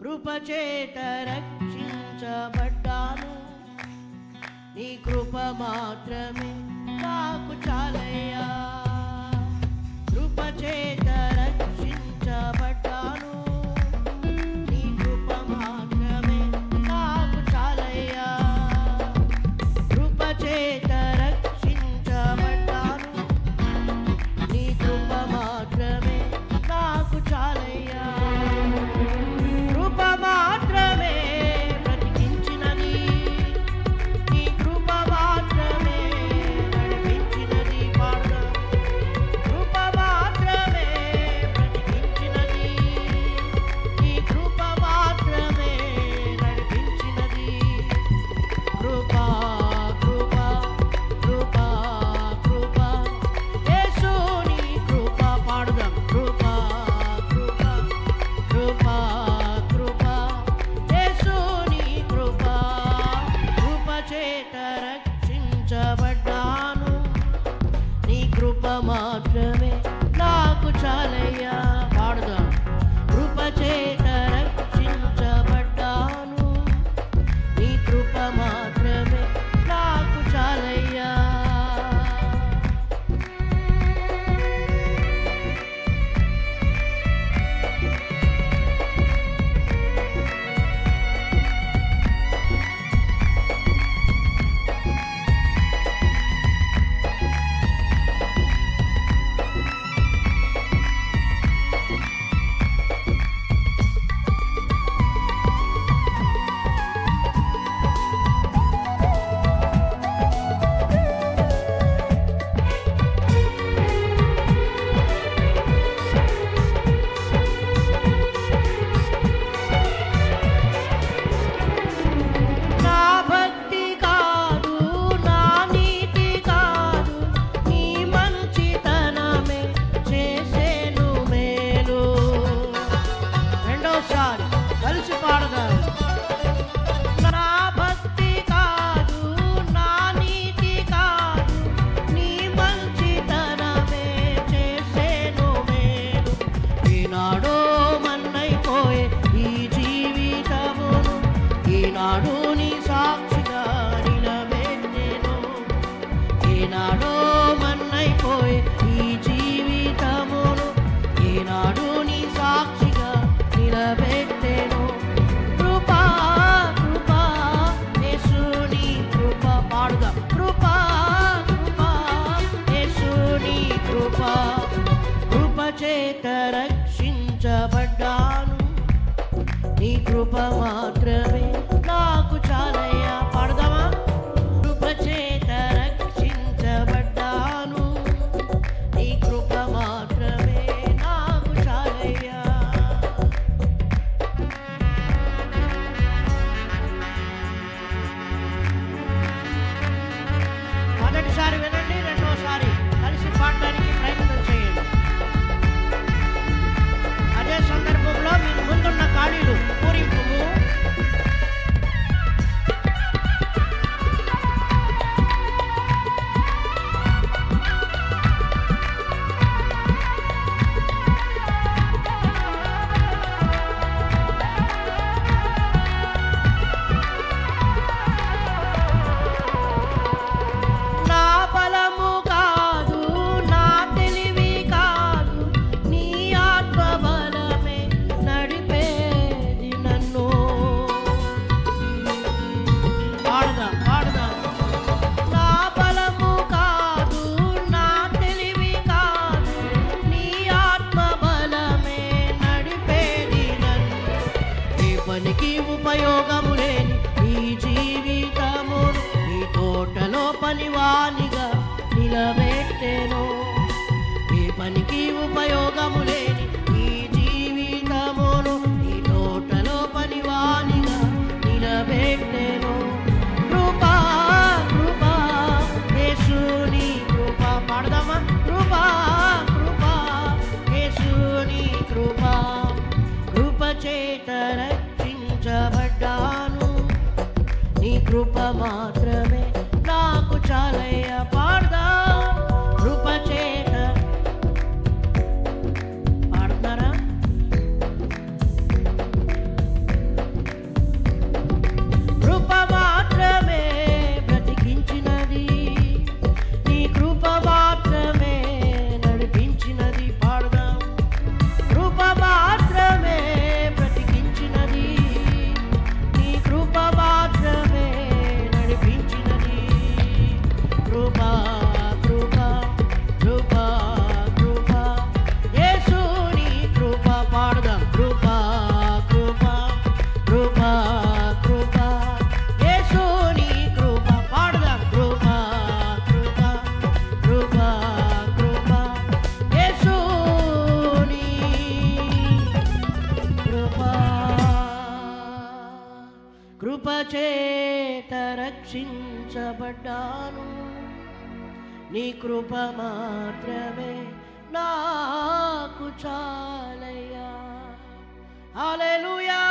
కృపచేత రక్షించబడ్డాను, నీ కృప మాత్రమే నాకు చాలయ్యా. కృపచేత రక్షించబడ్డాను, నీ కృప మాత్రమే నాకు చాలయ్యా. కృపచేత రక్షించబడ్డాను, నీ కృప మాత్రమే నాకు చాలయ్యా. కృప మాత్రమే బ్రతికించినది, నీ కృప మాత్రమే నడిపించినది. పాడదాం. కృప మాత్రమే బ్రతికించినది, నీ కృప మాత్రమే నడిపించినది. కృప కృప కృప కృప యేసు నీ కృప. పాడదాం. కృప కృప కృప కృప యేసు నీ కృప. కృపచేత రక్షించబడ్డాను, నీ కృప మాత్రమే నాకు చాలయ్యా. పాడదాం. కృపచేత రక్షించబడ్డాను, నీ కృప మాత్రమే నాకు చాలయ్యా. నా భక్తి కాదు, నా నీతి కాదు, నీ మంచితనమే చేసేను మేలు. రెండోసారి కలిసి పాడదాం. నా భక్తి కాదు, నా నీతి కాదు, నీ మంచితనమే చేసేను మేలు. ఈనాడో మన్నైపోయే ఈ జీవితమును, ఈనాడు నీ సాక్షిగా నిలబెట్టెను. ఈనాడో మన్నైపోయే ఈ జీవితమును, ఈనాడు నీ సాక్షిగా నిలబెట్టెను. కృపా కృపా యేసు నీ కృప. పాడుదాం. కృపా కృపా యేసు నీ కృప. కృపచేత రక్షించబడ్డాను, నీ కృప మాత్రమే నాకు చాలయ్యా. పాడదామా. కృపచేత రక్షించబడ్డాను, నీ కృప మాత్రమే నాకు చాలయ్యా. మొదటిసారి వినండి, రెండోసారి కలిసి పాడడానికి ప్రయత్నం చేయండి. అదే సందర్భంలో మీ ముందున్న ఖాళీలు పూరింపుము. నా బలము కాదు, నా తెలివి కాదు, నీ ఆత్మ బలమే నడిపేది నన్ను. పాడదాం. పాడదాం. నా బలము కాదు, నా తెలివి కాదు, నీ ఆత్మ బలమే నడిపేది నన్ను. ఏ పనికి ఉపయోగము లేని ఈ జీవితమును, నీ తోటలో పనివానిగా నిలబెట్టెను. ఏ పనికి ఉపయోగము లేని ఈ జీవితమును, నీ తోటలో పనివానిగా నిలబెట్టెను. కృపా కృపా యేసు నీ కృప. పాడదామా. కృపా కృపా యేసు నీ కృప. కృపచేత రక్షించబడ్డాను, నీ కృప మాత్రమే నాకు చాలయ్యా. పాడదాం. కృపచేత. కృపచేత రక్షించబడ్డాను, నీ కృప మాత్రమే నాకు చాలయ్యా. హల్లెలూయా.